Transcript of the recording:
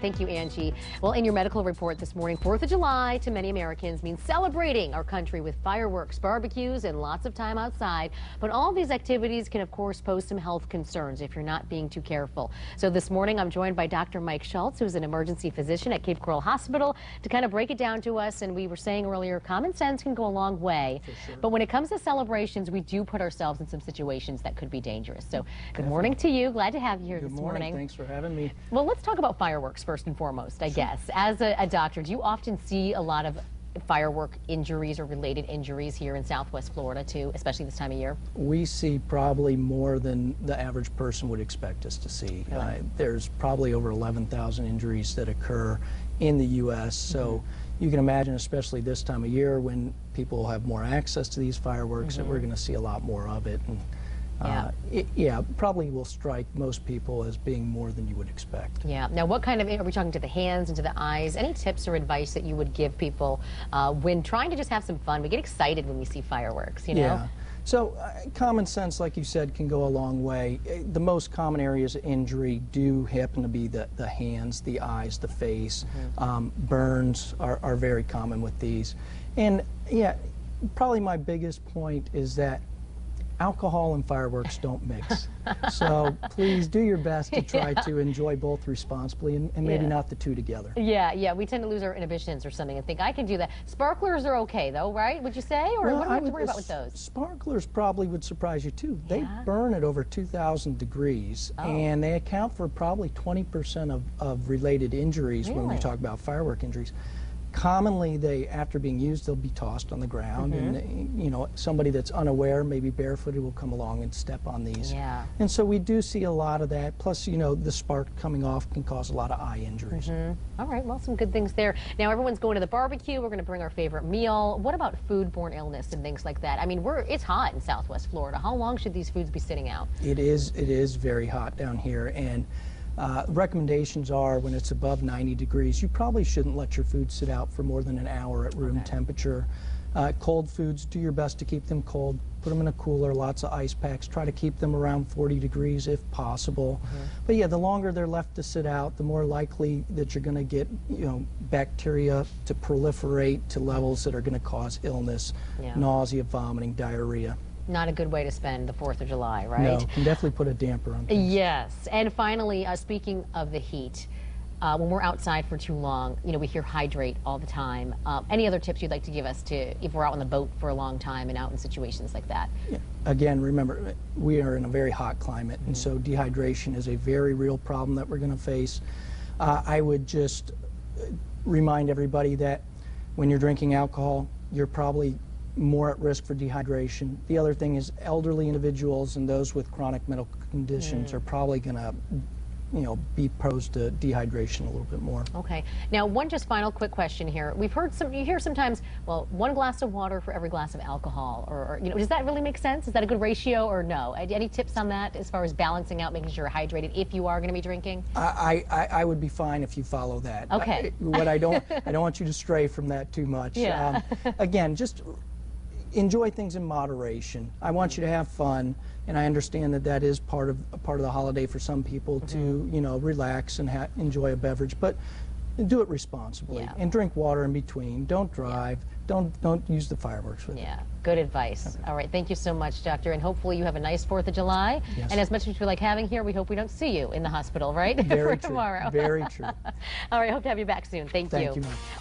Thank you, Angie. Well, in your medical report this morning, 4th of July to many Americans means celebrating our country with fireworks, barbecues, and lots of time outside. But all these activities can, of course, pose some health concerns if you're not being too careful. So this morning, I'm joined by Dr. Mike Schultz, who's an emergency physician at Cape Coral Hospital, to kind of break it down to us. And we were saying earlier, common sense can go a long way. Sure. But when it comes to celebrations, we do put ourselves in some situations that could be dangerous. So good morning to you. Glad to have you here this morning. Thanks for having me. Well, let's talk about fireworks first and foremost, I guess. As a doctor, do you often see a lot of firework injuries or related injuries here in Southwest Florida too, especially this time of year? We see probably more than the average person would expect us to see. Really? There's probably over 11,000 injuries that occur in the U.S. So you can imagine, especially this time of year when people have more access to these fireworks, that we're going to see a lot more of it. And it probably will strike most people as being more than you would expect. Yeah. Now, what kind of, are we talking to the hands and to the eyes? Any tips or advice that you would give people when trying to just have some fun? We get excited when we see fireworks, you know? Yeah. So common sense, like you said, can go a long way. The most common areas of injury do happen to be the hands, the eyes, the face. Burns are very common with these. And yeah, probably my biggest point is that alcohol and fireworks don't mix. So please do your best to try to enjoy both responsibly and maybe not the two together. Yeah, we tend to lose our inhibitions or something and think, I can do that. Sparklers are okay though, right? Would you say? Or what do we have to worry about with those? Sparklers probably would surprise you too. They burn at over 2,000 degrees and they account for probably 20% of related injuries when we talk about firework injuries. Commonly, after being used, they'll be tossed on the ground, and you know, somebody that's unaware, maybe barefooted, will come along and step on these. Yeah. And so we do see a lot of that. Plus, you know, the spark coming off can cause a lot of eye injuries. All right, well, some good things there. Now, everyone's going to the barbecue. We're going to bring our favorite meal. What about foodborne illness and things like that? I mean, it's hot in Southwest Florida. How long should these foods be sitting out? It is very hot down here, and recommendations are when it's above 90 degrees, you probably shouldn't let your food sit out for more than an hour at room temperature. Cold foods, do your best to keep them cold. Put them in a cooler, lots of ice packs. Try to keep them around 40 degrees if possible. But yeah, the longer they're left to sit out, the more likely that you're going to get, you know, bacteria to proliferate to levels that are going to cause illness, nausea, vomiting, diarrhea. Not a good way to spend the 4th of July, right? No, can definitely put a damper on things. Yes, and finally, speaking of the heat, when we're outside for too long, you know, we hear hydrate all the time. Any other tips you'd like to give us if we're out on the boat for a long time and out in situations like that? Yeah. Again, remember, we are in a very hot climate, and so dehydration is a very real problem that we're going to face. I would just remind everybody that when you're drinking alcohol, you're probably more at risk for dehydration. The other thing is elderly individuals and those with chronic medical conditions are probably going to, you know, be posed to dehydration a little bit more. Okay. Now, one just final quick question here. We've heard you hear sometimes, well, 1 glass of water for every glass of alcohol, or you know, does that really make sense? Is that a good ratio or no? Any tips on that as far as balancing out, making sure you're hydrated if you are going to be drinking? I would be fine if you follow that. Okay. I don't want you to stray from that too much. Yeah. Again, just enjoy things in moderation. I want you to have fun, and I understand that is part of the holiday for some people to, you know, relax and enjoy a beverage, but do it responsibly and drink water in between. Don't drive. Don't use the fireworks with it. Yeah, good advice. All right, thank you so much, Doctor, and hopefully you have a nice 4th of July. Yes. And as much as we like having here, we hope we don't see you in the hospital, right? Very for true. tomorrow. Very true. All right, hope to have you back soon. Thank you. Thank you much.